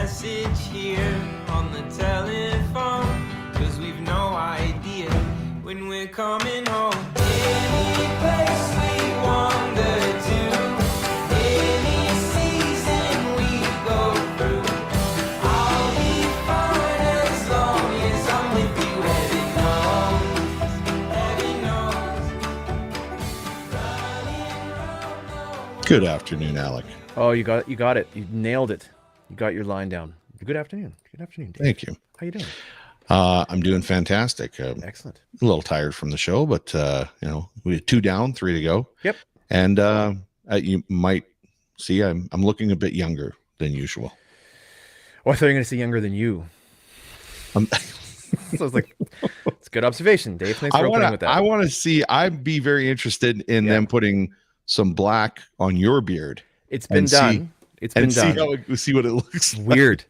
message here on the telephone, 'cause we've no idea when we're coming home. Any place we wander to, any season we go through, I'll be fine as long as I'm with you. Heaven knows, running round the Good afternoon, Alec. Oh, you got it. You nailed it. You got your line down. Good afternoon. Good afternoon, Dave. Thank you. How you doing? I'm doing fantastic. Excellent. A little tired from the show, but we had 2 down, 3 to go. Yep. And you might see I'm looking a bit younger than usual. Oh, I thought you were going to say younger than you. So I was like, it's a good observation, Dave. Thanks for opening with that. I want to see. I'd be very interested in them putting some black on your beard. It's been done. It's been done. See what it looks like. Weird.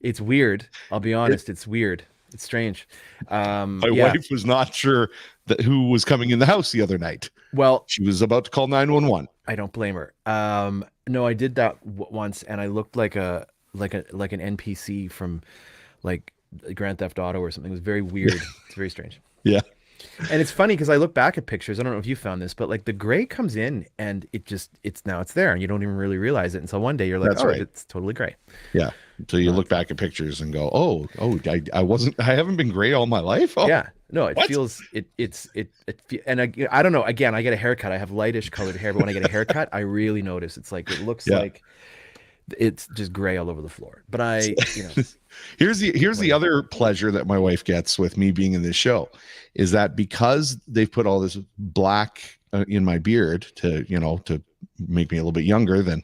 It's weird. I'll be honest. It's weird. It's strange. My wife was not sure that who was coming in the house the other night. Well, she was about to call 911. I don't blame her. No, I did that once, and I looked like an NPC from like Grand Theft Auto or something. It was very weird. It's very strange. Yeah. And it's funny because I look back at pictures. I don't know if you found this, but like the gray comes in and it's there, and you don't even really realize it until one day you're like, That's oh, right. It's totally gray. Yeah. So you look back at pictures and go, I haven't been gray all my life. Oh. Yeah. No, it feels and I don't know. Again, I get a haircut. I have lightish colored hair, but when I get a haircut, I really notice it's like it looks like it's just gray all over the floor. But here's the other pleasure that my wife gets with me being in this show is that because they've put all this black in my beard to make me a little bit younger than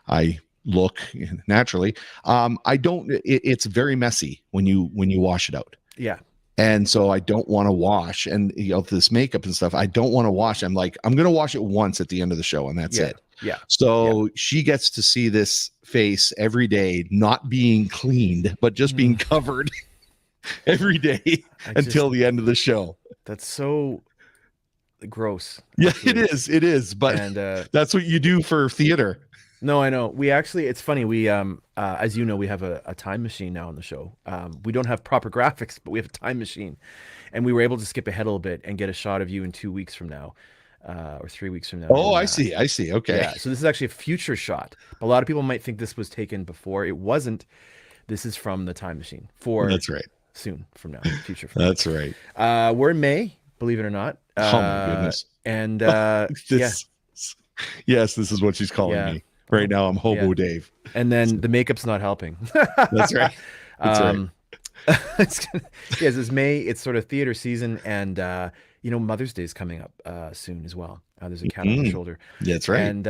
I look naturally. It's very messy when you wash it out. Yeah. And so I don't want to wash, and this makeup and stuff, I don't want to wash. I'm like, I'm going to wash it once at the end of the show, and that's it. Yeah. So she gets to see this face every day, not being cleaned, but just being covered every day until the end of the show. That's so gross. Yeah, it is. But that's what you do for theater. No, I know. It's funny. We, as you know, we have a time machine now on the show. We don't have proper graphics, but we have a time machine, and we were able to skip ahead a little bit and get a shot of you in 2 weeks from now, or 3 weeks from now. Oh, I see. Okay. Yeah. So this is actually a future shot. A lot of people might think this was taken before. It wasn't. This is from the time machine That's right. Soon from now, future from That's right. We're in May, believe it or not. Oh my goodness. And yes, this is what she's calling me. Right now, I'm Hobo Dave. And then the makeup's not helping. That's right. This is May. It's sort of theater season, and Mother's Day is coming up soon as well. There's a cat on the shoulder. That's right. And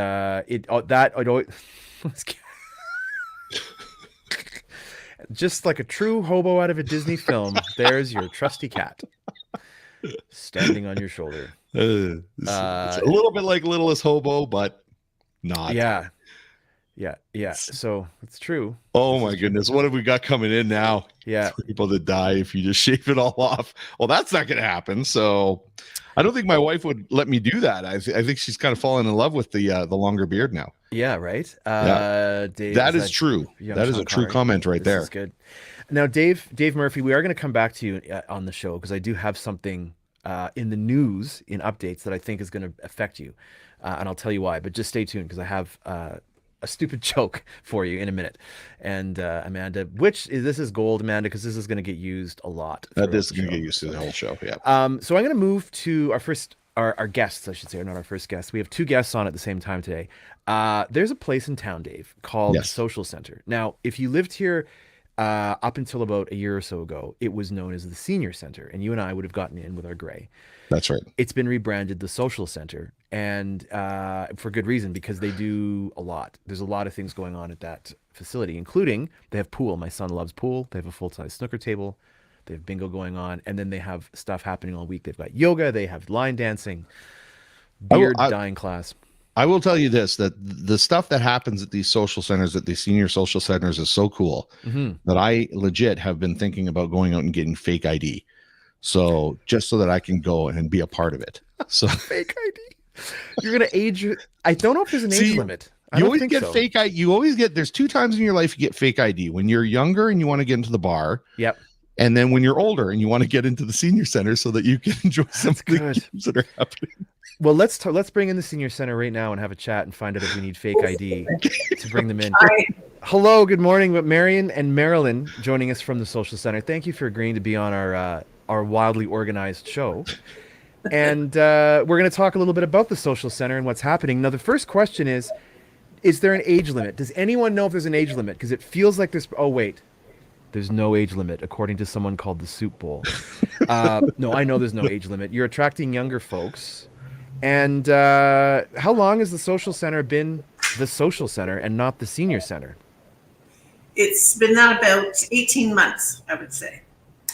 just like a true hobo out of a Disney film, there's your trusty cat standing on your shoulder. It's a little bit like Littlest Hobo, but not. Yeah. So it's true. Oh my goodness, what have we got coming in now? Yeah, people that die if you just shave it all off. Well, that's not going to happen. So I don't think my wife would let me do that. I think she's kind of fallen in love with the longer beard now. Yeah, right. Dave, that is true. That is a true comment right there. Is good. Now, Dave Murphy, we are going to come back to you on the show because I do have something in the news, in updates that I think is going to affect you, and I'll tell you why. But just stay tuned because I have a stupid joke for you in a minute. And Amanda, this is gold, Amanda, because this is going to get used a lot. This is going to get used to the whole show. Yeah. So I'm going to move to our guests, I should say, or not our first guest. We have 2 guests on at the same time today. There's a place in town, Dave, called the Social Center. Now, if you lived here up until about a year or so ago, it was known as the Senior Center, and you and I would have gotten in with our gray. That's right. It's been rebranded the Social Center, and for good reason, because they do a lot. There's a lot of things going on at that facility, including they have pool. My son loves pool. They have a full-size snooker table. They have bingo going on, and then they have stuff happening all week. They've got yoga. They have line dancing, beard dyeing class. I will tell you this, that the stuff that happens at these social centers, at these senior social centers, is so cool that I legit have been thinking about going out and getting fake ID. So just so that I can go and be a part of it. So fake ID. You're going to age. I don't know if there's an age limit. I don't think so. fake ID. You always get, there's 2 times in your life you get fake ID: when you're younger and you want to get into the bar, Yep. and then when you're older and you want to get into the senior center so that you can enjoy some of the good. games that are happening. Well, let's bring in the senior center right now and have a chat and find out if we need fake ID to bring them in. Hello, good morning, Marian and Marilyn joining us from the social center. Thank you for agreeing to be on our wildly organized show. And we're going to talk a little bit about the social center and what's happening. Now, the first question is there an age limit? Does anyone know if there's an age limit? Because it feels like there's, oh, wait. There's no age limit, according to someone called the Soup Bowl. No, I know there's no age limit. You're attracting younger folks. And how long has the social center been the social center and not the senior center? It's been now about 18 months, I would say.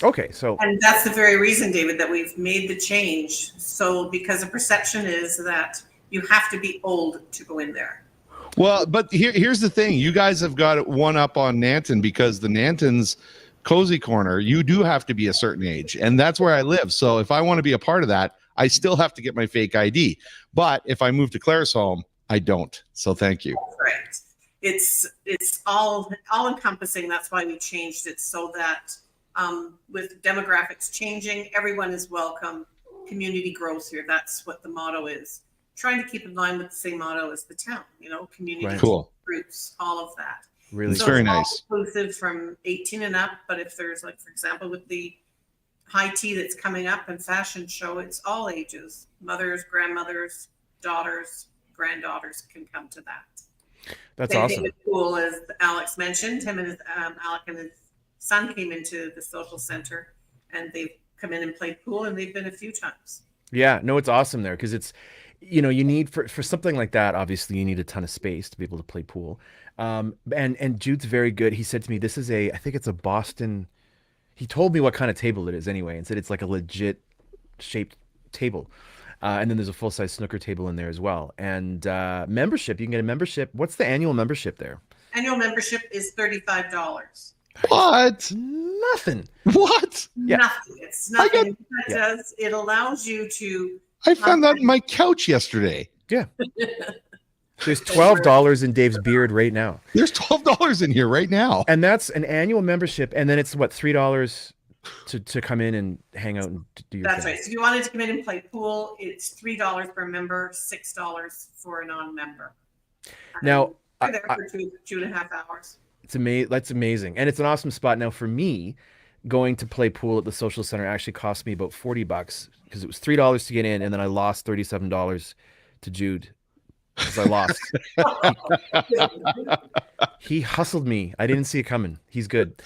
Okay, so... And that's the very reason, David, that we've made the change. So because the perception is that you have to be old to go in there. Well, but here's the thing. You guys have got one up on Nanton, because the Nanton's Cozy Corner, you do have to be a certain age. And that's where I live. So if I want to be a part of that, I still have to get my fake ID. But if I move to Claresholm, I don't. So thank you. Right. It's all encompassing. That's why we changed it, so that with demographics changing, everyone is welcome. Community grows here. That's what the motto is. Trying to keep in line with the same motto as the town, community, Right. Cool. groups, all of that. Really, It's So very it's all nice. inclusive from 18 and up, but if there's, like, for example, with the high tea that's coming up and fashion show, it's all ages. Mothers, grandmothers, daughters, granddaughters can come to that. that's Same awesome. thing with pool, as Alex mentioned. Him and his, Alec and his son came into the social center, and they've come in and played pool, and they've been a few times. Yeah, no, it's awesome there, because it's, you need for something like that, obviously you need a ton of space to be able to play pool. And Jude's very good. He said to me, this is I think it's a Boston, he told me what kind of table it is anyway, and said it's like a legit shaped table. And then there's a full-size snooker table in there as well. And membership, you can get a membership. What's the annual membership there? Annual membership is $35. What? Nothing. What? Yeah. Nothing. It's I got- nothing. It allows you to. I found that on my couch yesterday. Yeah. There's $12 in Dave's beard right now. There's $12 in here right now. And that's an annual membership. And then it's what, $3 to come in and hang out and do your That's thing. right. So if you wanted to come in and play pool, it's $3 per member, $6 for a non-member. Now, You're there for 2.5 hours. That's amazing. And it's an awesome spot. Now, for me, going to play pool at the social center actually cost me about $40, because it was $3 to get in, and then I lost $37 to Jude because I lost. He hustled me. I didn't see it coming. He's good.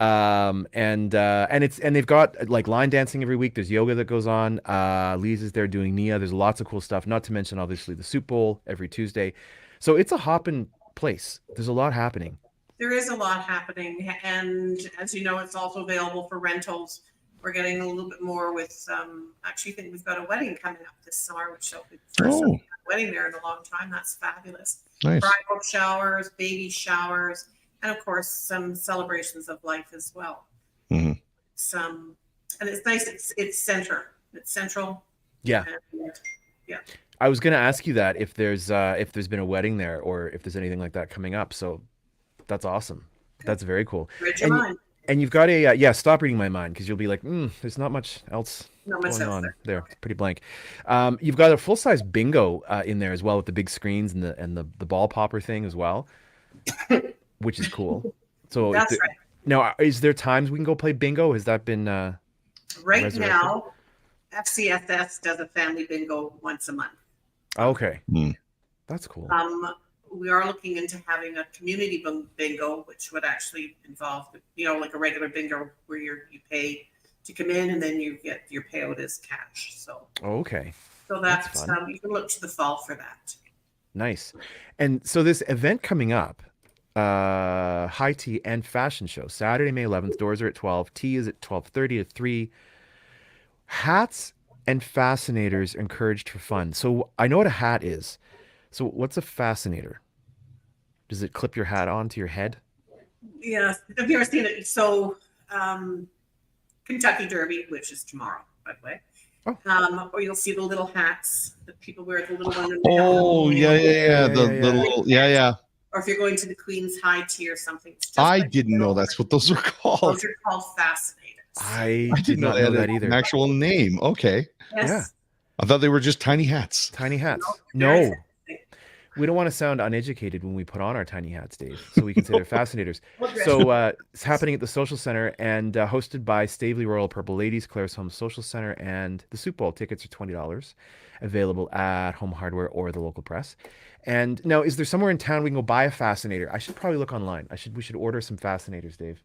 And they've got like line dancing every week. There's yoga that goes on. Lise is there doing Nia. There's lots of cool stuff. Not to mention obviously the Soup Bowl every Tuesday. So it's a hopping place. There's a lot happening. There is a lot happening, and as you know, it's also available for rentals. We're getting a little bit more with, actually, I think we've got a wedding coming up this summer, which will be the first wedding there in a long time. That's fabulous. Nice. Bridal showers, baby showers, and of course, some celebrations of life as well. Mm-hmm. And it's nice. It's central. Yeah. And, yeah. I was going to ask you that if there's been a wedding there or if there's anything like that coming up. So that's awesome. That's very cool. Read your mind. And you've got a stop reading my mind, because you'll be like, there's not much else Not much going else on there. It's pretty blank. You've got a full size bingo in there as well, with the big screens and the ball popper thing as well, which is cool. So That's right. Now, is there times we can go play bingo? Has that been Right resurrected? now, FCSS does a family bingo once a month. Okay. Mm. That's cool. We are looking into having a community bingo, which would actually involve, like a regular bingo where you pay to come in and then you get your payout as cash. So Okay. that's fun. you can look to the fall for that. Nice. And so this event coming up, high tea and fashion show, Saturday, May 11th, doors are at 12. Tea is at 12:30 to 3. Hats and fascinators encouraged for fun. So I know what a hat is. So what's a fascinator? Does it clip your hat onto your head? Yeah, have you ever seen it? So Kentucky Derby, which is tomorrow, by the way, Or you'll see the little hats that people wear, the little one in the Oh, helmet. yeah. The yeah. little, yeah. Or if you're going to the Queen's High Tea or something, it's just I like didn't know that's what those were called. those are called fascinators. I I did didn't know not they know had that an either. actual name. Okay. Yes. I thought they were just tiny hats. Tiny hats. Very No, fascinating. we don't want to sound uneducated when we put on our tiny hats, Dave. So we can say they're fascinators. Well dressed. So it's happening at the Social Center and hosted by Stavely Royal Purple Ladies, Claresholm Social Center, and the Soup Bowl. Tickets are $20, available at Home Hardware or the local press. And now, is there somewhere in town we can go buy a fascinator? I should probably look online. We should order some fascinators, Dave,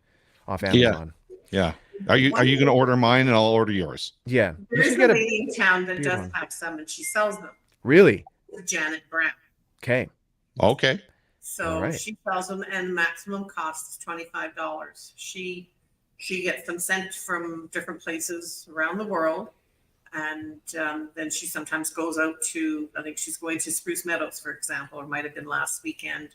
off Amazon. Yeah. Are you going to order mine and I'll order yours? Yeah. You There is should a get a lady in town that weird does one. have some, and she sells them. really. Janet Brown. Okay. Okay. So All right. she sells them, and maximum cost is $25. She gets them sent from different places around the world, and then she sometimes goes out to. I think she's going to Spruce Meadows, for example, or might have been last weekend,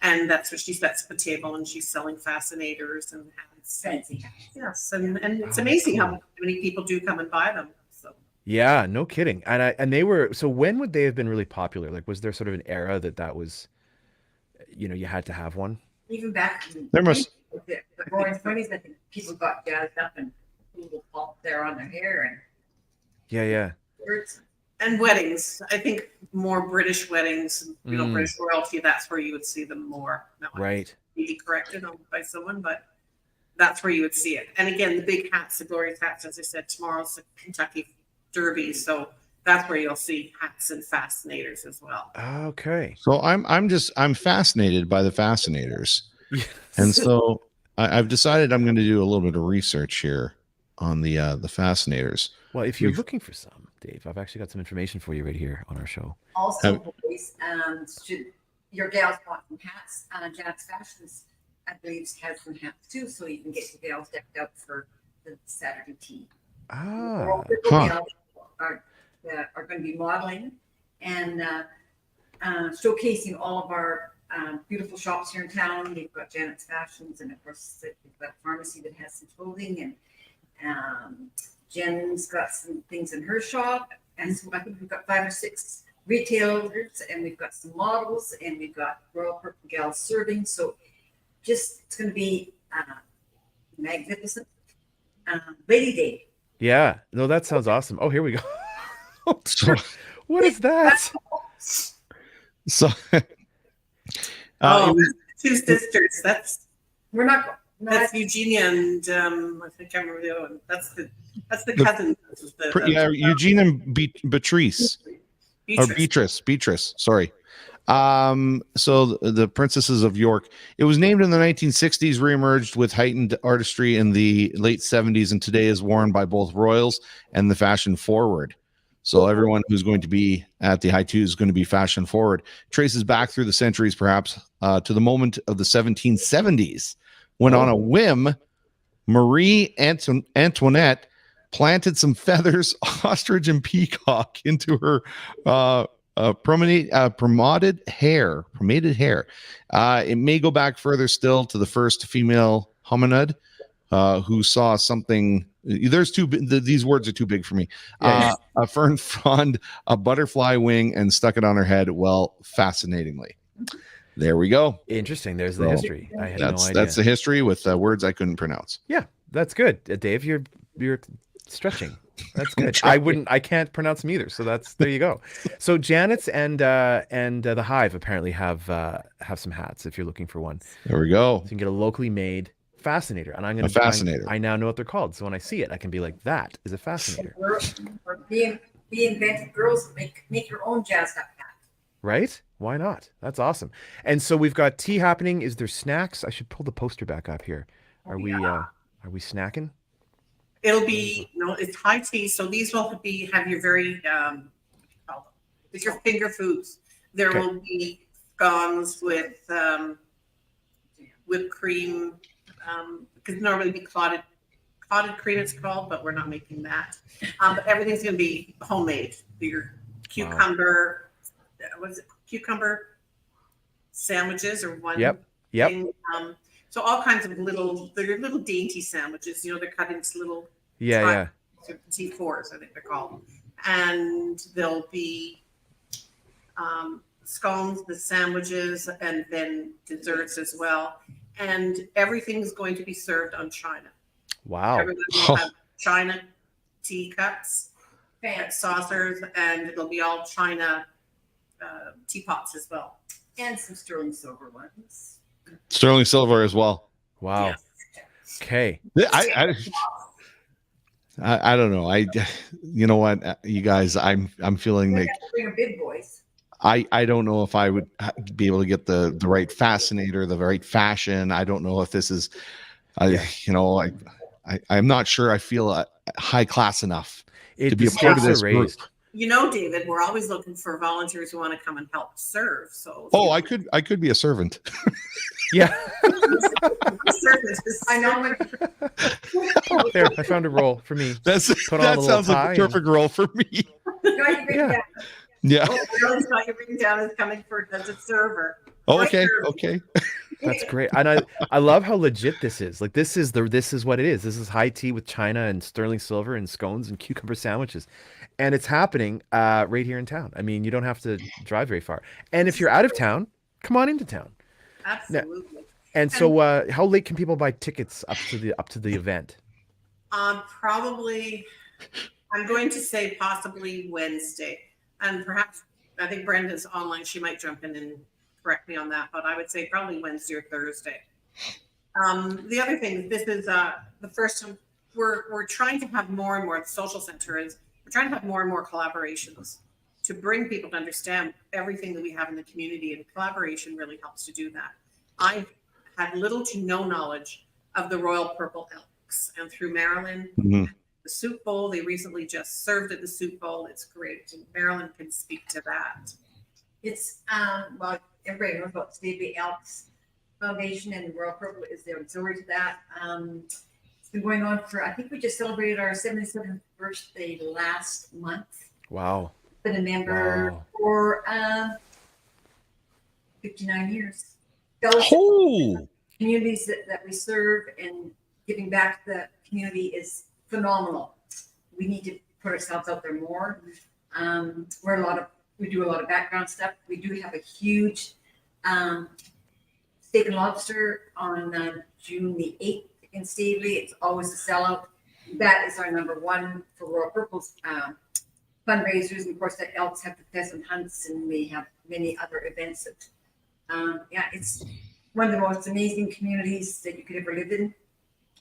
and that's where she sets up a table and she's selling fascinators and hats. Fancy hats. Yes, and it's Oh, amazing cool. how many people do come and buy them. So Yeah, no kidding. And they were, so when would they have been really popular? Like, was there sort of an era that was, you had to have one? Even back in There must- the roaring 20s, I think people got jazzed up and little pop there on their hair and Yeah. words. and weddings, I think more British weddings, Mm. British royalty. That's where you would see them more. Now, Right. be corrected by someone, but that's where you would see it. And again, the big hats, the glorious hats, as I said, tomorrow's the Kentucky Derby, so that's where you'll see hats and fascinators as well. Okay. So I'm fascinated by the fascinators. Yes. And so I've decided I'm going to do a little bit of research here on the fascinators. Well, if you're We've- looking for some, Dave, I've actually got some information for you right here on our show. Also, boys, should your gals want some hats? Janet's Fashions, I believe, has some hats too, so you can get your gals decked out for the Saturday tea. Ah, Huh. Are going to be modeling and showcasing all of our beautiful shops here in town. We've got Janet's Fashions, and of course, we've got a pharmacy that has some clothing, and Jen's got some things in her shop. And so I think we've got 5 or 6 retailers, and we've got some models, and we've got Royal Purple Gals serving. So just it's going to be magnificent. Lady Day. yeah. No, that sounds awesome. Oh, here we go. So, What is that? so Oh, it was- two sisters. That's We're not. Eugenia and I think I remember the other one. That's the cousin. This is the Eugene and Beatrice. Or Beatrice. Beatrice, sorry. So the Princesses of York. It was named in the 1960s, reemerged with heightened artistry in the late 70s, and today is worn by both royals and the fashion forward. So everyone who's going to be at the High Two is going to be fashion forward. Traces back through the centuries, perhaps, to the moment of the 1770s, when on a whim, Marie Antoinette planted some feathers, ostrich and peacock into her pomaded hair. It may go back further still to the first female hominid who saw something. There's these words are too big for me. Yeah. A fern frond, a butterfly wing, and stuck it on her head. Well, fascinatingly. There we go. Interesting. There's the So, history. I had no idea. That's the history with words I couldn't pronounce. Yeah, that's good. Dave, you're stretching. That's good. trying. I can't pronounce them either. So there you go. So Janet's and the Hive apparently have some hats if you're looking for one. There we go. So you can get a locally made fascinator. And I'm going A fascinator. I now know what they're called. So when I see it, I can be like, that is a fascinator. We're being inventive girls. Make your own jazzed up hat. Right? Why not? That's awesome. And so we've got tea happening. Is there snacks? I should pull the poster back up here. Are we snacking? It'll be it's high tea. So these will have your very with your finger foods. There Okay. will be scones with whipped cream. Because normally be clotted cream it's called, but we're not making that. But everything's going to be homemade. Your cucumber, what is it? Cucumber sandwiches or one. Yep. thing. So all kinds of they're little dainty sandwiches. They're cut into little Yeah. T4s, I think they're called. And there'll be scones, the sandwiches, and then desserts as well. And everything's going to be served on china. Wow. Everyone will have china teacups, saucers, and it'll be all china teapots as well. And some sterling silver ones. Sterling silver as well. Wow. Yes. Okay. I don't know. You know what, you guys, I'm feeling We like have to bring our big boys. I don't know if I would be able to get the right fascinator, the right fashion. I don't know if this is, I'm not sure. I feel high class enough to be a part of this group. You know, David, we're always looking for volunteers who want to come and help serve. So I could be a servant. Yeah. I know. Oh, there, I found a role for me. That sounds like the perfect role for me. Yeah. Yeah. Marilyn's got your ring down is coming for as a server. Oh, okay. That's great. And I love how legit this is. Like this is what it is. This is high tea with china and sterling silver and scones and cucumber sandwiches. And it's happening right here in town. I mean, you don't have to drive very far. And if you're out of town, come on into town. Absolutely. And so how late can people buy tickets up to the event? Probably I'm going to say possibly Wednesday. And perhaps I think Brenda's online. She might jump in and correct me on that, but I would say probably Wednesday or Thursday. The other thing, this is the first time we're trying to have more and more. The social center is we're trying to have more and more collaborations to bring people to understand everything that we have in the community, and collaboration really helps to do that. I had little to no knowledge of the Royal Purple Elks, and through Marilyn, the soup bowl, they recently just served at the soup bowl. It's great. And Marilyn can speak to that. It's well, everybody knows about Stately Elks Foundation, and the Royal Purple is their auxiliary to that. It's been going on for, I think we just celebrated our 77th birthday last month. Wow. Been a member for 59 years. Communities that we serve and giving back to the community is phenomenal. We need to put ourselves out there more. We do a lot of background stuff. We do have a huge steak and lobster on June the 8th in Stavely. It's always a sellout. That is our number one for Royal Purple's fundraisers. And of course, the Elks have the pheasant hunts, and we have many other events. It's one of the most amazing communities that you could ever live in.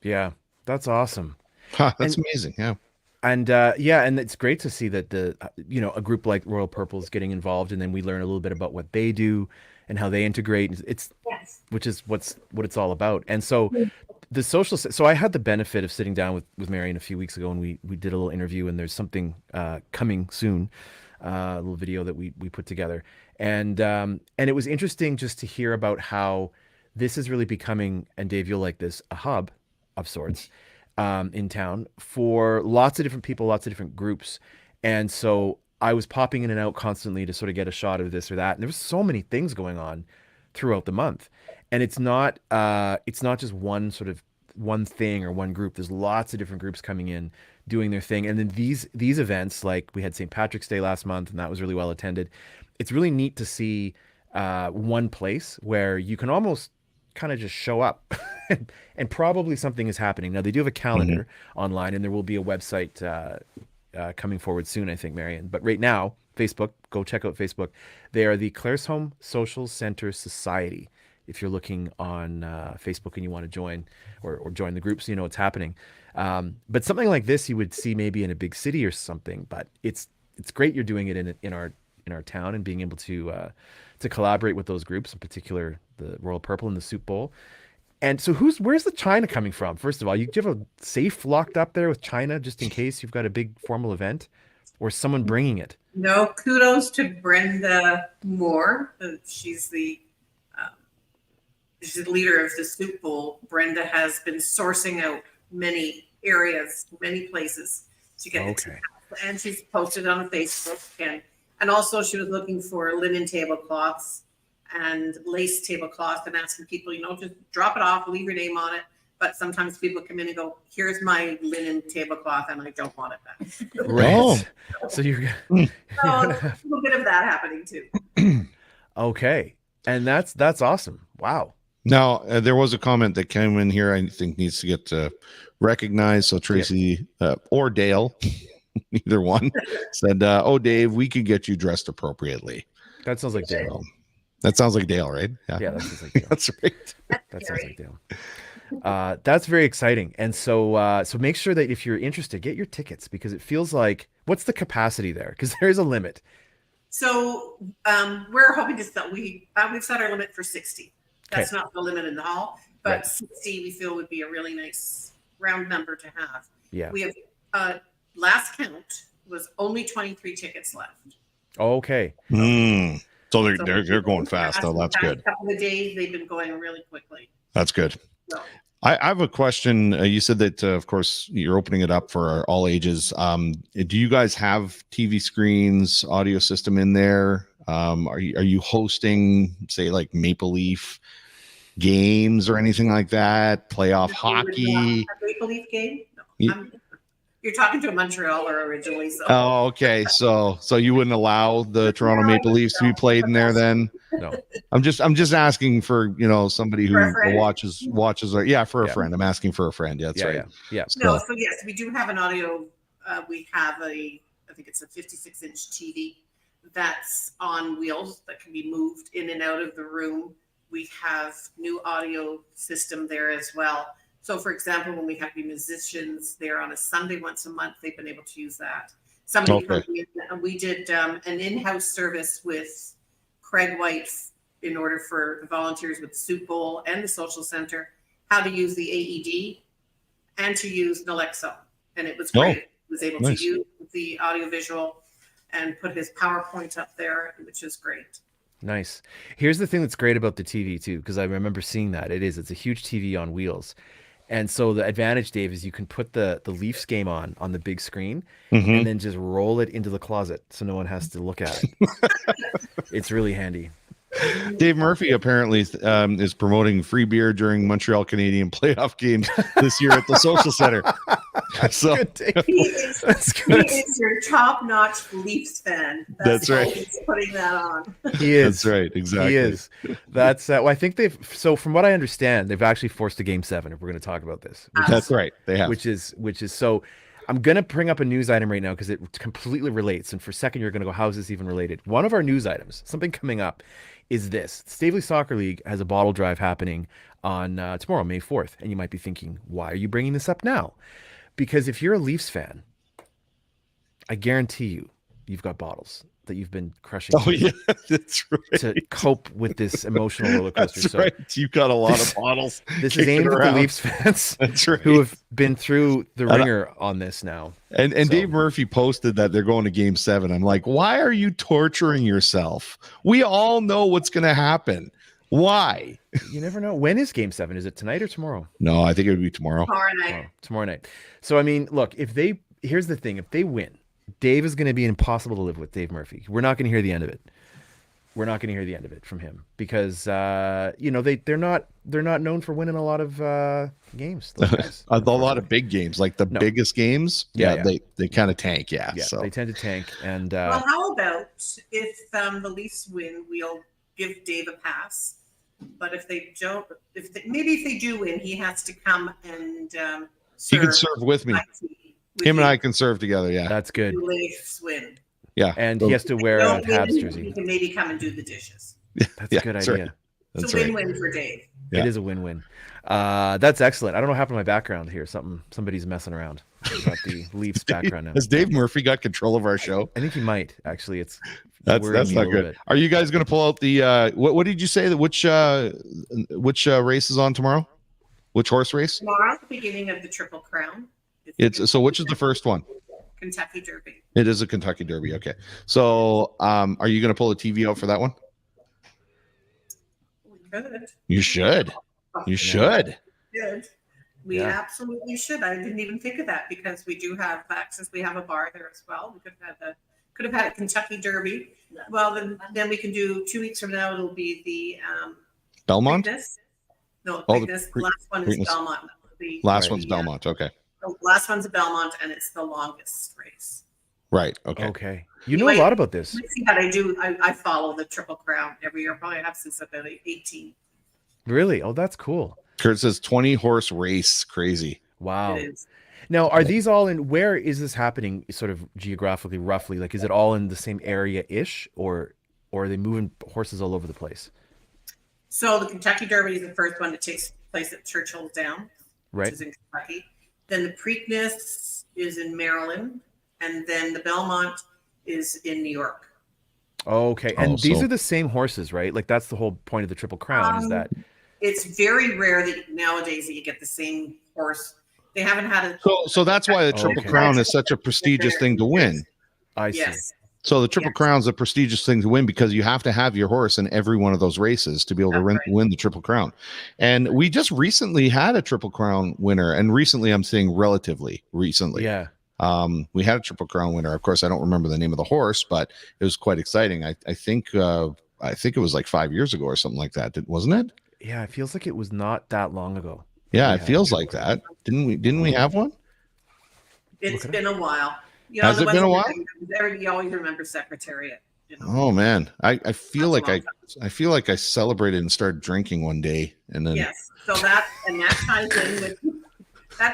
Yeah, that's awesome. That's amazing. Yeah. And and it's great to see that a group like Royal Purple is getting involved, and then we learn a little bit about what they do and how they integrate. Which is what it's all about. And so the social. So I had the benefit of sitting down with Marian a few weeks ago, and we did a little interview. And there's something coming soon, a little video that we put together, and it was interesting just to hear about how this is really becoming. And Dave, you'll like this, a hub of sorts. In town for lots of different people, lots of different groups. And so I was popping in and out constantly to sort of get a shot of this or that. And there was so many things going on throughout the month. And it's not just one thing or one group. There's lots of different groups coming in, doing their thing. And then these events, like we had St. Patrick's Day last month, and that was really well attended. It's really neat to see one place where you can almost kind of just show up and probably something is happening. Now they do have a calendar online, and there will be a website coming forward soon, I think, Marian. But right now, Facebook, go check out Facebook. They are the Claresholm Social Center Society. If you're looking on Facebook and you want to join or join the group so you know what's happening. But something like this you would see maybe in a big city or something, but it's great you're doing it in our town and being able to collaborate with those groups, in particular the Royal Purple and the Soup Bowl. And so where's the china coming from? First of all, do you have a safe locked up there with china just in case you've got a big formal event, or someone bringing it? No, kudos to Brenda Moore. She's the leader of the Soup Bowl. Brenda has been sourcing out many areas, many places to get it. And she's posted on Facebook, and also she was looking for linen tablecloths and lace tablecloths, and asking people, just drop it off, leave your name on it. But sometimes people come in and go, "Here's my linen tablecloth, and I don't want it back." Right. Oh. So you're So a little bit of that happening too. okay, and that's awesome. Wow. Now, there was a comment that came in here I think needs to get recognized. So Tracy or Dale, either one, said, "Oh, Dave, we could get you dressed appropriately." That sounds like Dale. So, that sounds like Dale, right? Yeah, that sounds like Dale. That's right. That sounds like Dale. That's very exciting. And so so make sure that if you're interested, get your tickets, because it feels like, what's the capacity there? Because there's a limit. So we're hoping to set we've set our limit for 60. That's not the limit in the hall, but Right. 60 we feel would be a really nice round number to have. Yeah. We have last count was only 23 tickets left. Okay. So they're going fast though. That's good. A couple of days they've been going really quickly. That's good. So, I have a question. You said that, of course, you're opening it up for all ages. Do you guys have TV screens, audio system in there? Are you hosting, say, like Maple Leaf games or anything like that? Playoff hockey? A Maple Leaf game? No, you're talking to a Montrealer originally, so. Oh, okay. So you wouldn't allow the Toronto Maple Leafs to be played in there then? No. I'm just asking for, somebody who For a friend? watches. For a friend. I'm asking for a friend. Yeah, that's right. Yeah. No, so yes, we do have an audio. We have I think it's a 56-inch TV that's on wheels that can be moved in and out of the room. We have new audio system there as well. So, for example, when we have the musicians there on a Sunday once a month, they've been able to use that. Somebody comes in, and we did an in-house service with Craig White in order for the volunteers with the Soup Bowl and the Social Center, how to use the AED and to use Nalexo. And it was great. He was able to use the audiovisual and put his PowerPoint up there, which is great. Nice. Here's the thing that's great about the TV too, because I remember seeing that. It's a huge TV on wheels. And so the advantage, Dave, is you can put the Leafs game on the big screen and then just roll it into the closet so no one has to look at it. It's really handy. Dave Murphy apparently is promoting free beer during Montreal Canadian playoff games this year at the Social Center. So Good, Dave. That's good. He is your top-notch Leafs fan. That's right. He's putting that on. He is. That's right. Exactly. He is. That's well, I think so from what I understand, they've actually forced a game 7 if we're going to talk about this. That's right. They have. Which is so. I'm going to bring up a news item right now because it completely relates. And for a second, you're going to go, how is this even related? One of our news ivitems, something coming up, is this. Stavely Soccer League has a bottle drive happening on tomorrow, May 4th. And you might be thinking, why are you bringing this up now? Because if you're a Leafs fan, I guarantee you've got bottles that you've been crushing that's right. to cope with this emotional roller coaster. That's right. You've got a lot of bottles. This is aimed at the Leafs fans That's right. who have been through the ringer on this now. And Dave Murphy posted that they're going to game 7. I'm like, why are you torturing yourself? We all know what's going to happen. Why? You never know. When is game 7? Is it tonight or tomorrow? No, I think it would be tomorrow. Tomorrow night. So, I mean, look, here's the thing. If they win, Dave is going to be impossible to live with, Dave Murphy. We're not going to hear the end of it. We're not going to hear the end of it from him because, they're not known for winning a lot of games. A lot of big games, like the biggest games. Yeah. They kind of tank. Yeah. So they tend to tank. And well, how about if the Leafs win, we'll give Dave a pass. But if they don't, if they do win, he has to come and he can serve with me. Him and I can serve together. Yeah, that's good. The Leafs win. Yeah, and he has to wear a Habs jersey. He can maybe come and do the dishes. That's a good idea. Right. It's a win-win for Dave. Yeah. It is a win-win. That's excellent. I don't know what happened to my background here. Somebody's messing around. I've got the Leafs background now. Has Dave Murphy got control of our show? I think he might actually. That's not good. Are you guys going to pull out the what did you say that which race is on tomorrow? Which horse race? Tomorrow, the beginning of the Triple Crown. So which is the first one? Kentucky Derby. It is a Kentucky Derby. Okay. So are you going to pull the TV out for that one? We could. You should. You should. Good. We absolutely should. I didn't even think of that because we do have access. We have a bar there as well. We could have had a Kentucky Derby. Well, then we can do 2 weeks from now. It'll be the Belmont. Preakness. No, Oh, Preakness. The last one is Belmont. The Last Right. one's Belmont. Okay. the last one's a Belmont, and it's the longest race. Right. Okay. Okay. You know a lot about this. You see that I do. I follow the Triple Crown every year. Probably have since I've been 18. Really? Oh, that's cool. Kurt says 20 horse race. Crazy. Wow. It is. Now, are these all in, where is this happening sort of geographically, roughly? Like, is it all in the same area-ish, or are they moving horses all over the place? So the Kentucky Derby is the first one that takes place at Churchill Downs, Right. which is in Kentucky. Then the Preakness is in Maryland, and then the Belmont is in New York. Okay. And Oh, these so- are the same horses, right? Like, that's the whole point of the Triple Crown, is that... It's very rare that nowadays that you get the same horse. They haven't had a So that's why the Triple Okay. Crown is such a prestigious thing to win. I see. yes. So the Triple Yes. Crown's a prestigious thing to win because you have to have your horse in every one of those races to be able to That's right. win the Triple Crown. And we just recently had a Triple Crown winner, and recently I'm saying relatively recently. Yeah. We had a Triple Crown winner. Of course, I don't remember the name of the horse, but it was quite exciting. I think it was like 5 years ago or something like that, wasn't it? Yeah, it feels like it was not that long ago. Yeah, We it had feels a like Triple that. Didn't we have one? It's Look it been a while. You Has the it ones been a that while? Everybody always remembers Secretariat. You know? Oh man, I feel That's like a long I feel like I celebrated and started drinking one day, and then Yes. So that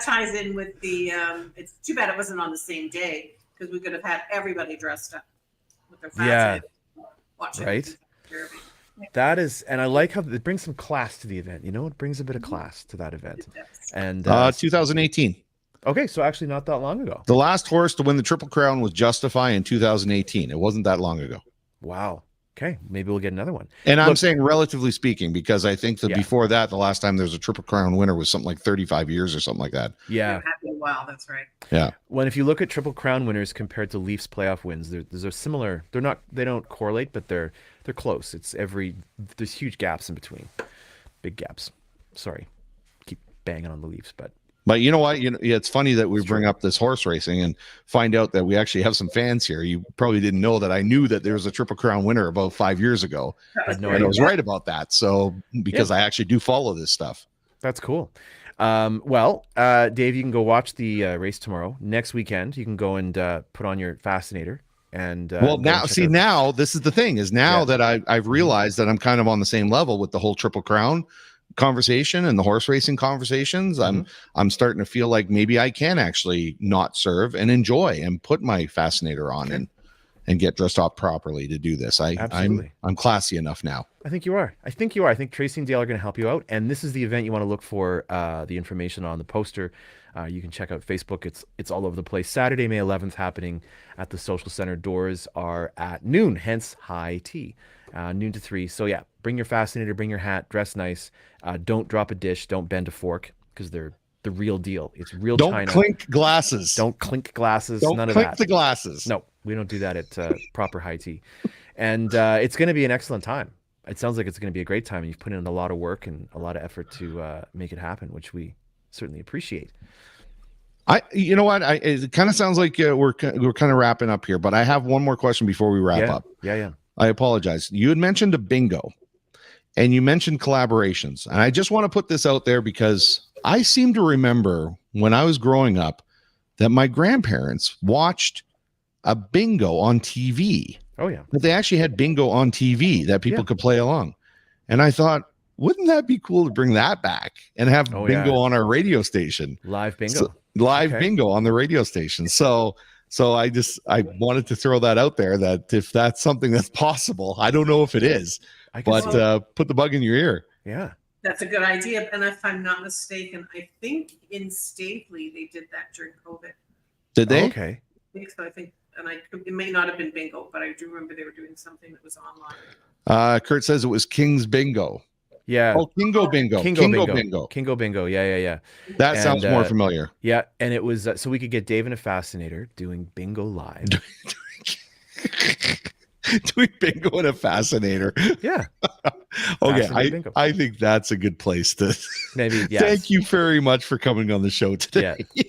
ties in with the. It's too bad it wasn't on the same day because we could have had everybody dressed up with their Yeah. watching Right. the Derby. That is, and I like how it brings some class to the event. You know, it brings a bit of class to that event. Yes. And 2018. okay, so actually not that long ago. The last horse to win the Triple Crown was Justify in 2018. It wasn't that long ago. Wow. Okay, maybe we'll get another one. And I'm Look- saying relatively speaking, because I think that Yeah. before that, the last time there was a Triple Crown winner was something like 35 years or something like that. Yeah. It happened a while. That's right. When if you look at Triple Crown winners compared to Leafs playoff wins, there's a similar. They don't correlate, but they're close. There's huge gaps in between, big gaps. Sorry, keep banging on the Leafs, but But you know what? It's funny that we It's bring true. up this horse racing and find out that we actually have some fans here. You probably didn't know that I knew that there was a Triple Crown winner about 5 years ago. That was had no great. And I was idea. right about that. So because I actually do follow this stuff. that's cool. Dave, you can go watch the race tomorrow. Next weekend, you can go and put on your Fascinator. And Well, go now and check see, out- now this is the thing is now Yeah. that I've realized that I'm kind of on the same level with the whole Triple Crown conversation and the horse racing conversations. I'm starting to feel like maybe I can actually not serve and enjoy and put my Fascinator on and get dressed up properly to do this. Absolutely. I'm classy enough now. I think you are. I think Tracy and Dale are going to help you out. And this is the event you want to look for the information on the poster. You can check out Facebook. It's all over the place. Saturday, May 11th, happening at the Social Center. Doors are at noon, hence high tea, noon to 3. So yeah, bring your Fascinator, bring your hat, dress nice. Don't drop a dish. Don't bend a fork because they're the real deal. It's real Don't China. clink glasses. Don't clink glasses. Don't none of clink that. the glasses. No, we don't do that at proper high tea. And it's going to be an excellent time. It sounds like it's going to be a great time. And you've put in a lot of work and a lot of effort to make it happen, which we certainly appreciate. You know what? It kind of sounds like we're kind of wrapping up here, but I have one more question before we wrap up. Yeah. I apologize. You had mentioned a bingo and you mentioned collaborations. And I just want to put this out there because I seem to remember when I was growing up that my grandparents watched a bingo on TV. Oh, yeah. That they actually had bingo on TV that people Yeah. could play along. And I thought, wouldn't that be cool to bring that back and have Oh, bingo yeah. on our radio station? Live bingo. So- live Okay. bingo on the radio station. So I wanted to throw that out there that if that's something that's possible, I don't know if it is, I can but see it. put the bug in your ear. Yeah. That's a good idea. And if I'm not mistaken, I think in Stapley they did that during COVID. Did they? Okay. I think so. It may not have been bingo, but I do remember they were doing something that was online. Kurt says it was King's Bingo. Yeah. Oh, Kingo Bingo. Kingo Bingo. bingo. Kingo bingo. Yeah. That And, sounds more familiar. Yeah. And it was so we could get Dave and a Fascinator doing bingo live. Doing bingo and a fascinator. Yeah. Okay, Fascinator bingo. I think that's a good place to. Maybe. Yes. Thank you very much for coming on the show today. Yeah.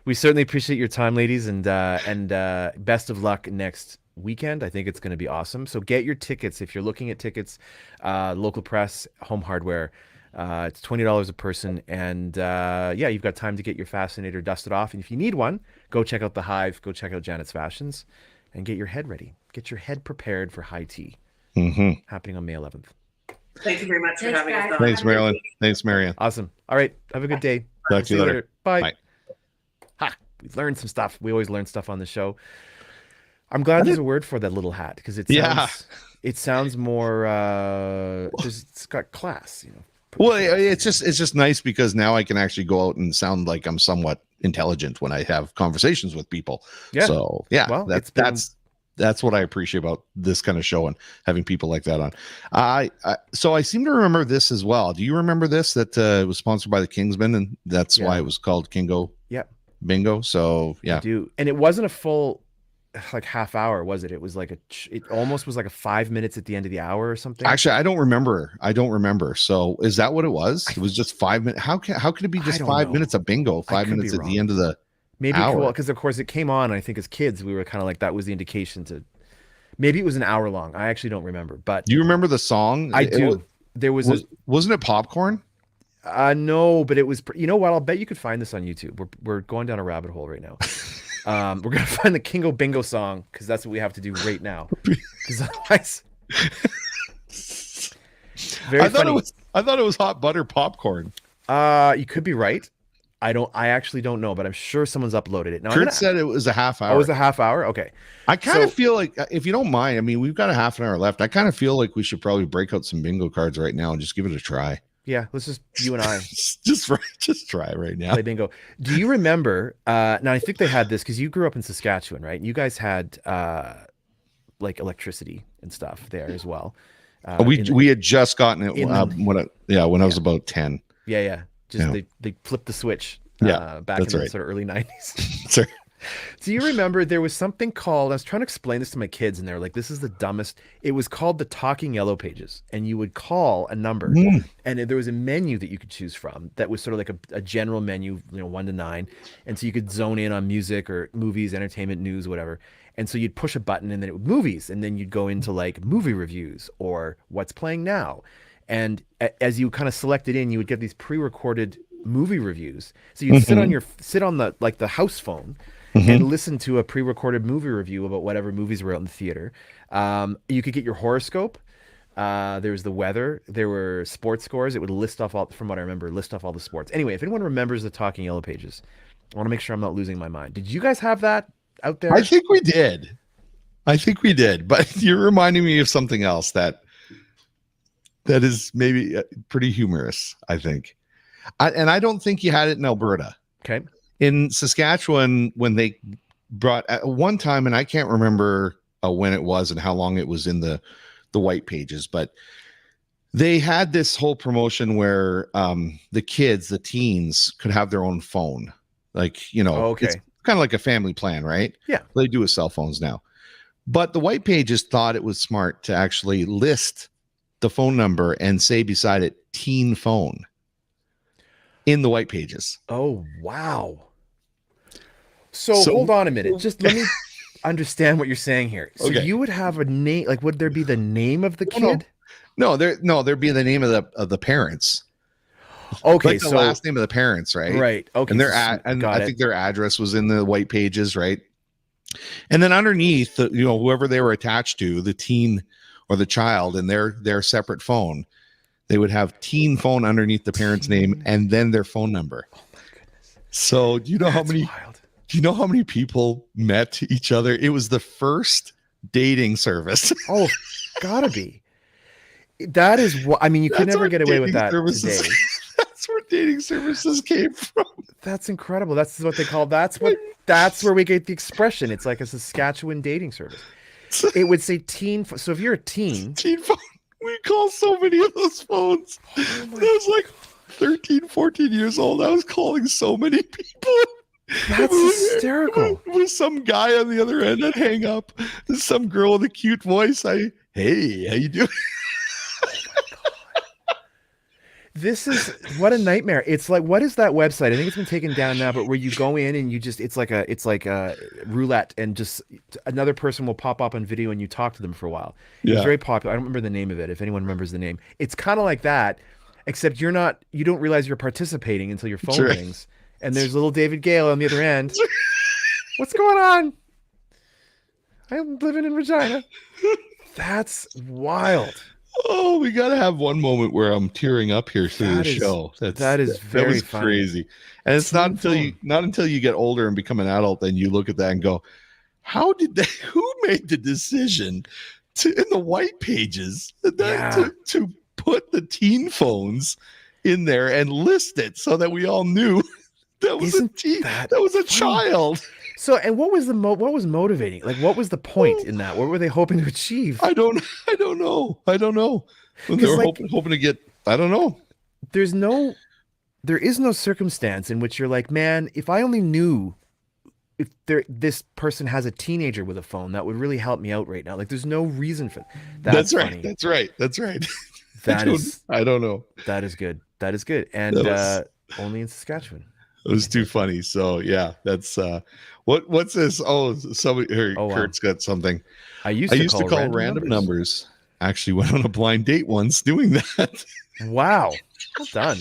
We certainly appreciate your time, ladies, and best of luck next weekend. I think it's going to be awesome. So get your tickets if you're looking at tickets. Local press, Home Hardware. It's $20 a person, and yeah, you've got time to get your fascinator dusted off. And if you need one, go check out the Hive, go check out Janet's Fashions, and get your head ready. Get your head prepared for high tea happening on May 11th. Thank you very much for Thanks, having us guys. on. Thanks, Marilyn. Thanks, Marian. Awesome. All right, have a good day. Talk to you later. Bye. Bye. Ha! We learned some stuff. We always learn stuff on the show. I'm glad there's a word for that little hat because it sounds more. It's got class, you know. Well, it's just nice because now I can actually go out and sound like I'm somewhat intelligent when I have conversations with people. Yeah. So yeah, Well, that's what I appreciate about this kind of show and having people like that on. So I seem to remember this as well. Do you remember this? That it was sponsored by the Kingsmen, and that's why it was called Kingo. Yeah. Bingo. So yeah. I do, and it wasn't a full like half hour, was it? It was like it almost was like a 5 minutes at the end of the hour or something. Actually, I don't remember. So is that what it was? It was just 5 minutes. How can it be just 5 minutes of bingo? 5 minutes at the end of the maybe hour? Well, because of course it came on. And I think as kids we were kind of like that was the indication to maybe it was an hour long. I actually don't remember. But do you remember the song? I do. There wasn't it Popcorn? No, but it was. You know what? I'll bet you could find this on YouTube. We're going down a rabbit hole right now. We're gonna find the Kingo Bingo song because that's what we have to do right now. Because otherwise, very funny. I thought it was Hot Butter Popcorn. You could be right. I actually don't know, but I'm sure someone's uploaded it. Now, Kurt said it was a half hour. Oh, it was a half hour? Okay. I kind of feel like, if you don't mind, I mean, we've got a half an hour left. I kind of feel like we should probably break out some bingo cards right now and just give it a try. Yeah, let's just you and I just try right now. Play bingo. Do you remember? Now I think they had this because you grew up in Saskatchewan, right? You guys had like electricity and stuff there as well. We had just gotten it when I was about 10. Yeah. They flipped the switch. Back in the sort of early 90s. Sorry. Do you remember there was something called, I was trying to explain this to my kids and they're like, this is the dumbest. It was called the Talking Yellow Pages, and you would call a number and there was a menu that you could choose from that was sort of like a general menu, 1 to 9. And so you could zone in on music or movies, entertainment, news, whatever. And so you'd push a button and then it would movies. And then you'd go into like movie reviews or what's playing now. And as you kind of selected in, you would get these pre-recorded movie reviews. So you'd sit on the like the house phone and listen to a pre-recorded movie review about whatever movies were out in the theater. You could get your horoscope. There was the weather. There were sports scores. It would list off from what I remember, list off all the sports. Anyway, if anyone remembers the Talking Yellow Pages, I want to make sure I'm not losing my mind. Did you guys have that out there? I think we did. But you're reminding me of something else that is maybe pretty humorous, I think. And I don't think you had it in Alberta. Okay. In Saskatchewan, when they brought at one time, and I can't remember when it was and how long it was in the white pages, but they had this whole promotion where the kids, the teens, could have their own phone. Like, it's kind of like a family plan, right? Yeah. They do with cell phones now. But the white pages thought it was smart to actually list the phone number and say beside it, teen phone, in the white pages. Oh, wow. So hold on a minute. Just let me understand what you're saying here. So you would have a name, like would there be the name of the kid? No, there'd be the name of the parents. Okay, like the last name of the parents, right? Right. Okay. And I think their address was in the white pages, right? And then underneath, whoever they were attached to, the teen or the child, and their separate phone, they would have teen phone underneath the parent's name and then their phone number. Oh my goodness! So do you know how many people met each other? It was the first dating service. Oh, gotta be. That is what I mean. You could never get away with that today. That's where dating services came from. That's incredible. That's what they call. That's where we get the expression. It's like a Saskatchewan dating service. It would say teen. So if you're a teen phone, we call so many of those phones. I was like 13, 14 years old. I was calling so many people. That's hysterical. With some guy on the other end, I'd hang up. Some girl with a cute voice. Hey, how you doing? This is what a nightmare. It's like, what is that website? I think it's been taken down now, but where you go in and you just, it's like a roulette, and just another person will pop up on video and you talk to them for a while. It's very popular. I don't remember the name of it. If anyone remembers the name, it's kind of like that. except you don't realize you're participating until your phone Right. rings and there's little David Gale on the other end. What's going on? I'm living in Regina. That's wild. Oh, we got to have one moment where I'm tearing up here through That the is- show. that is very that was funny. crazy. And it's not Teen until you get older and become an adult, then you look at that and go, how did they, who made the decision in the white pages to put the teen phones in there and list it so that we all knew that was Isn't a teen, that that was a funny? child. So, and what was what was motivating? Like, what was the point in that? What were they hoping to achieve? I don't know. When they 'Cause, were like- hoping to get, I don't know. There is no circumstance in which you're like, man, if I only knew if this person has a teenager with a phone, that would really help me out right now. Like, there's no reason for That's right. funny. That's right. That's right. I don't know. That is good. That is good. And That only in Saskatchewan. It was too funny. So yeah, that's what's this? Oh, somebody here, Oh, wow. Kurt's got something. I used to call random numbers. Actually went on a blind date once doing that. Wow. Well done.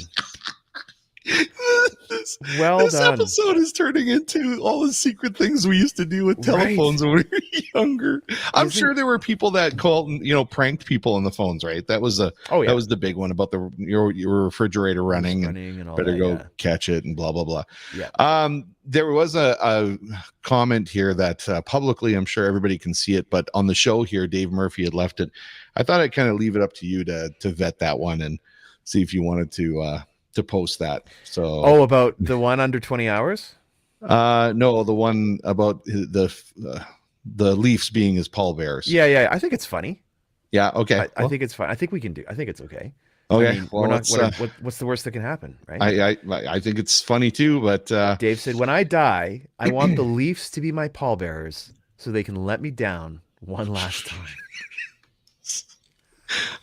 this Well done. episode is turning into all the secret things we used to do with telephones when we were younger. I'm Isn't- sure there were people that called, pranked people on the phones, right? That was that was the big one about your refrigerator running and all better that, go yeah. catch it and blah blah blah. Yeah. There was a comment here that publicly, I'm sure everybody can see it, but on the show here, Dave Murphy had left it. I thought I'd kind of leave it up to you to vet that one and see if you wanted to post that. So About the one under 20 hours? no, the one about the Leafs being his pallbearers. Yeah. I think it's funny. Yeah. Okay. I think it's fine. I think we can do. I think it's okay. Okay. I mean, Well, we're not, let's, what's the worst that can happen, right? I think it's funny too, but Dave said, when I die, I want the Leafs to be my pallbearers so they can let me down one last time.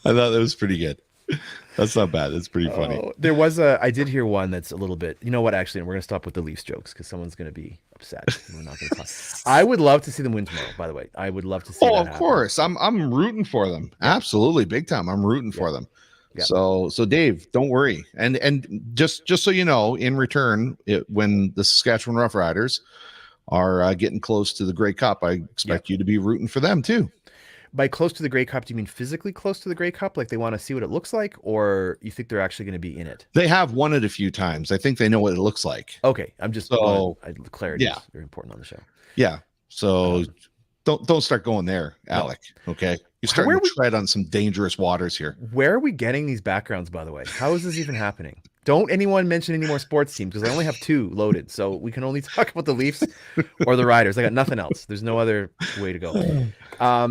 I thought that was pretty good. That's not bad. That's pretty funny. Oh, there was I did hear one that's a little bit, you know what, actually, and we're going to stop with the Leafs jokes because someone's going to be upset. We're not going to talk. I would love to see them win tomorrow, by the way. I would love to see that Of happen. course. I'm rooting for them. Absolutely. Big time. I'm rooting for them. Yeah. So Dave, don't worry. And just so you know, in return, when the Saskatchewan Roughriders are getting close to the Grey Cup, I expect you to be rooting for them too. By close to the Grey Cup, do you mean physically close to the Grey Cup? Like they want to see what it looks like, or you think they're actually going to be in it? They have won it a few times. I think they know what it looks like. Okay. I'm just clarity is very important on the show. Yeah. So don't start going there, Alec. Okay. You're starting to tread on some dangerous waters here. Where are we getting these backgrounds, by the way? How is this even happening? Don't anyone mention any more sports teams because I only have 2 loaded. So we can only talk about the Leafs or the Riders. I got nothing else. There's no other way to go.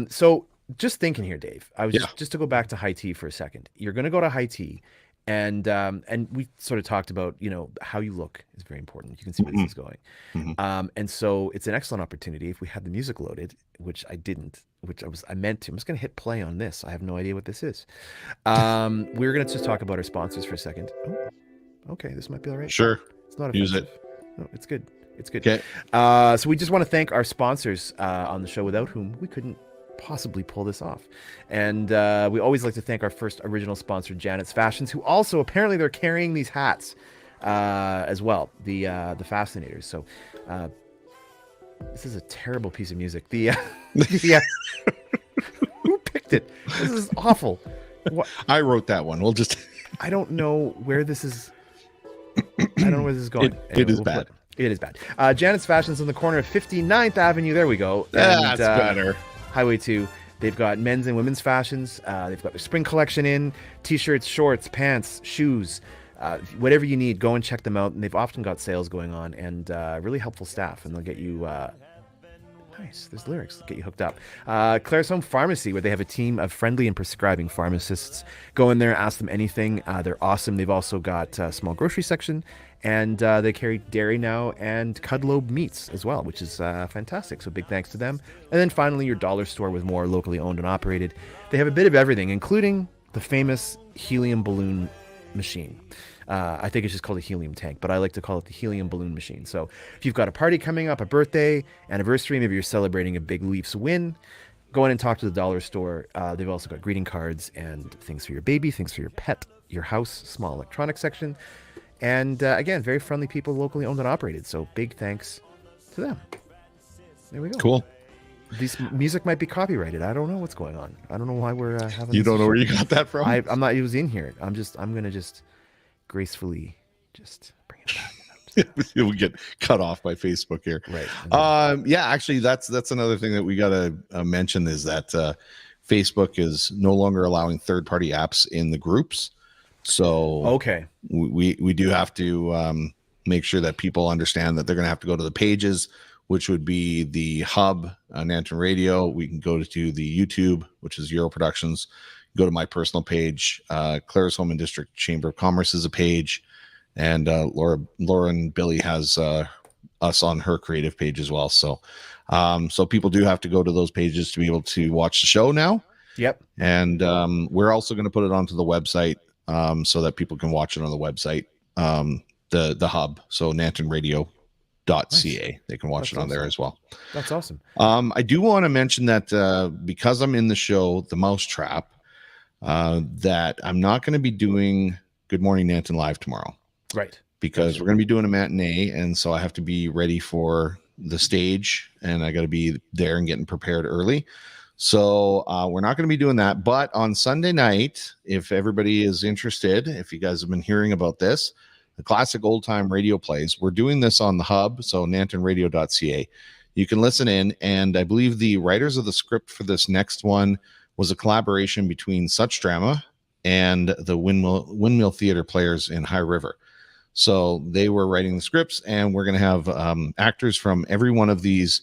So just thinking here, Dave, I was just to go back to high tea for a second. You're going to go to high tea. And we sort of talked about, how you look is very important. You can see where this is going. And so it's an excellent opportunity if we had the music loaded, which I didn't, I meant to. I'm just going to hit play on this. I have no idea what this is. We're going to just talk about our sponsors for a second. Oh, okay. This might be all right. Sure. It's not Use offensive. No, it's good. It's good. Okay. So we just want to thank our sponsors on the show, without whom we couldn't possibly pull this off. And we always like to thank our first original sponsor, Janet's Fashions, who also apparently they're carrying these hats as well, the Fascinators. So this is a terrible piece of music. Who picked it? This is awful. What? I wrote that one. We'll just I don't know where this is. I don't know where this is going. It is bad. It is bad. Janet's Fashions on the corner of 59th Avenue. There we go. That's better. Highway 2. They've got men's and women's fashions. They've got their spring collection in, t-shirts, shorts, pants, shoes, whatever you need. Go and check them out. And they've often got sales going on and really helpful staff. And they'll get you nice. There's lyrics. They'll get you hooked up. Claresholm Pharmacy, where they have a team of friendly and prescribing pharmacists. Go in there, ask them anything. They're awesome. They've also got a small grocery section. And they carry dairy now and Cudlobe meats as well, which is fantastic. So big thanks to them. And then finally, your dollar store with more locally owned and operated. They have a bit of everything, including the famous helium balloon machine. I think it's just called a helium tank, but I like to call it the helium balloon machine. So if you've got a party coming up, a birthday, anniversary, maybe you're celebrating a big Leafs win, go in and talk to the dollar store. They've also got greeting cards and things for your baby, things for your pet, your house, small electronics section. And again, very friendly people, locally owned and operated. So big thanks to them. There we go. Cool. This music might be copyrighted. I don't know what's going on. I don't know why we're having. You this don't know show. where you got that from? I'm not. It was in here. I'm gonna just gracefully just bring it back. You'll get cut off by Facebook here. Right. Yeah, actually, that's another thing that we gotta mention is that Facebook is no longer allowing third-party apps in the groups. So Okay. we do have to make sure that people understand that they're going to have to go to the pages, which would be the hub on Nanton Radio. We can go to the YouTube, which is Euro Productions. Go to my personal page. Claresholm and District Chamber of Commerce is a page, and Laura and Billy has us on her creative page as well. So so people do have to go to those pages to be able to watch the show now. Yep. And we're also going to put it onto the website so that people can watch it on the website, the hub. So nantonradio.ca. Nice. They can watch That's it on there awesome. as well. That's awesome. I do want to mention that because I'm in the show, The Mousetrap, that I'm not going to be doing Good Morning Nanton Live tomorrow. Right. Because we're going to be doing a matinee, and so I have to be ready for the stage, and I got to be there and getting prepared early. So we're not going to be doing that. But on Sunday night, if everybody is interested, if you guys have been hearing about this, the classic old time radio plays, we're doing this on the hub, so nantonradio.ca. You can listen in, and I believe the writers of the script for this next one was a collaboration between Such Drama and the Windmill Theater players in High River. So they were writing the scripts, and we're going to have actors from every one of these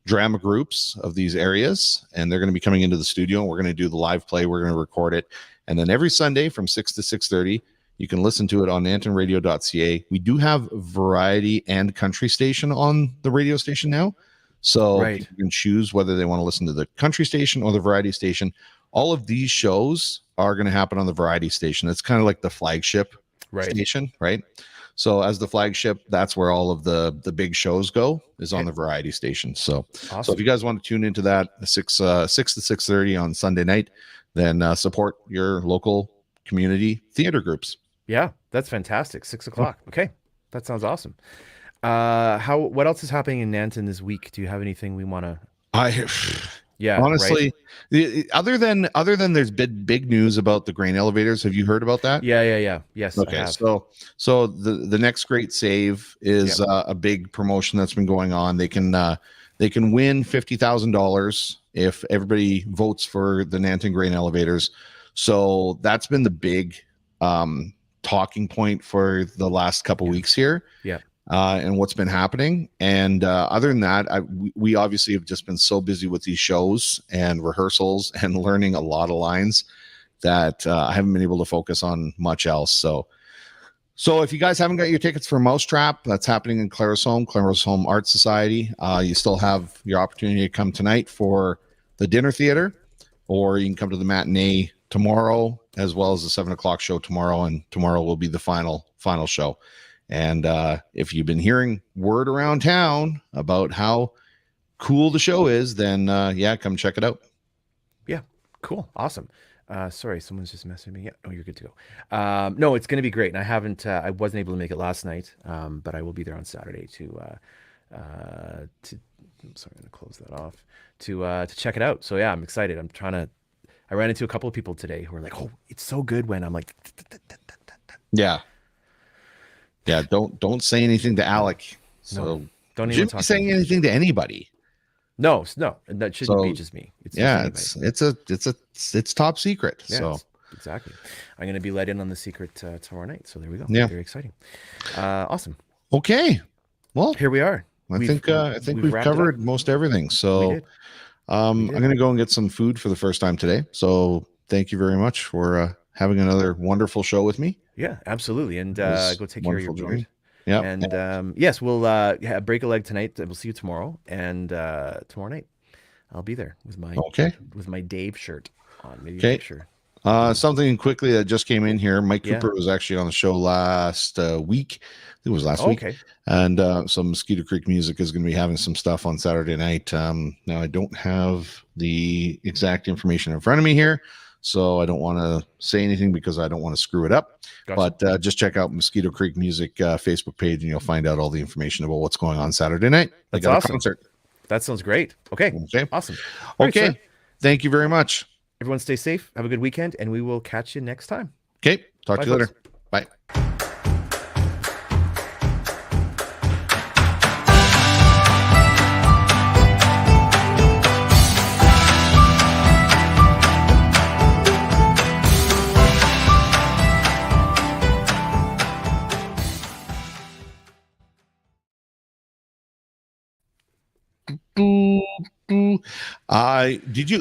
drama groups of these areas, and they're going to be coming into the studio, and we're going to do the live play. We're going to record it, and then every Sunday from 6 to 6:30, you can listen to it on nantonradio.ca. We do have variety and country station on the radio station now, so Right. you can choose whether they want to listen to the country station or the variety station. All of these shows are going to happen on the variety station. It's kind of like the flagship station, right? So as the flagship, that's where all of the big shows go, is on the variety station. So, Awesome. so if you guys want to tune into that 6 to 6:30 on Sunday night, then support your local community theater groups. Yeah, that's fantastic. 6 o'clock. Okay. That sounds awesome. What else is happening in Nanton this week? Do you have anything we want to? Yeah, Honestly, right? other than there's big news about the grain elevators. Have you heard about that? Yeah. Yes. I Okay, have. so the next great save is a big promotion that's been going on. They can win $50,000 if everybody votes for the Nanton grain elevators. So that's been the big talking point for the last couple weeks here. Yeah. And what's been happening. And other than that, we obviously have just been so busy with these shows and rehearsals and learning a lot of lines that I haven't been able to focus on much else. So if you guys haven't got your tickets for Mousetrap, that's happening in Claresholm Art Society. You still have your opportunity to come tonight for the dinner theater, or you can come to the matinee tomorrow, as well as the 7 o'clock show tomorrow. And tomorrow will be the final show. And if you've been hearing word around town about how cool the show is, then come check it out. Yeah, cool, awesome. Sorry, someone's just messaging me. Yeah, oh, you're good to go. No, it's going to be great. And I wasn't able to make it last night, but I will be there on Saturday I'm sorry, I'm going to close that off to check it out. So yeah, I'm excited. I ran into a couple of people today who are like, "Oh, it's so good." When I'm like, Yeah. Don't say anything to Alec. So no, don't even shouldn't talk be saying anything to anybody. No, and that shouldn't be just me. It's top secret. Yeah, so exactly. I'm going to be let in on the secret tomorrow night. So there we go. Yeah. Very exciting. Awesome. okay. Well, Here we are. I think we've wrapped it up. covered most everything. We So did. I'm did. going to go and get some food for the first time today. So thank you very much for having another wonderful show with me. Yeah, absolutely. And It was go take care of your wonderful beard. journey. Yeah. And yes, we'll break a leg tonight. We'll see you tomorrow. And tomorrow night, I'll be there with my Dave shirt on. Maybe Okay. a picture. Something quickly that just came in here. Mike Yeah. Cooper was actually on the show last week. I think it was last week. Okay. And some Mosquito Creek Music is going to be having some stuff on Saturday night. Now, I don't have the exact information in front of me here, so I don't want to say anything because I don't want to screw it up. Gotcha. But just check out Mosquito Creek Music Facebook page, and you'll find out all the information about what's going on Saturday night. That's got awesome. a concert. That sounds great. Okay. Okay. Awesome. All right, Okay. sir. Thank you very much. Everyone stay safe. Have a good weekend, and we will catch you next time. Okay. Talk Bye, to you folks. later. Bye.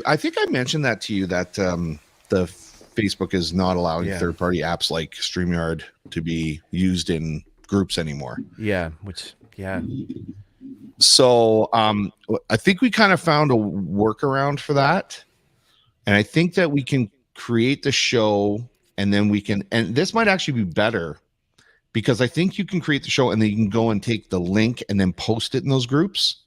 I think I mentioned that to you that the Facebook is not allowing Yeah. third-party apps like StreamYard to be used in groups anymore. Yeah. So I think we kind of found a workaround for that. And I think that we can create the show, and then we can, and this might actually be better, because I think you can create the show and then you can go and take the link and then post it in those groups.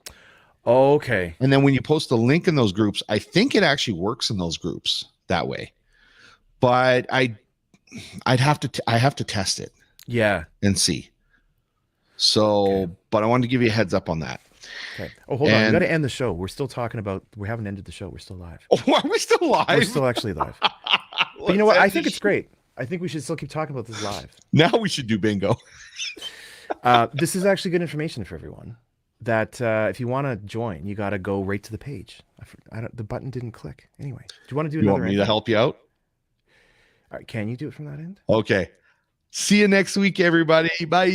Okay. And then when you post the link in those groups, I think it actually works in those groups that way. But I have to test it Yeah. and see. So, Okay. but I wanted to give you a heads up on that. Okay. Oh, hold on. We And- got to end the show. We're still talking about. We haven't ended the show. We're still live. Oh, are we still live? We're still actually live. But you know what? I think it's great. I think we should still keep talking about this live. Now we should do bingo. This is actually good information for everyone. That if you want to join, you got to go right to the page. The button didn't click. Anyway, do you want to do You another? want me end? to help you out? All right, can you do it from that end? Okay. See you next week, everybody. Bye.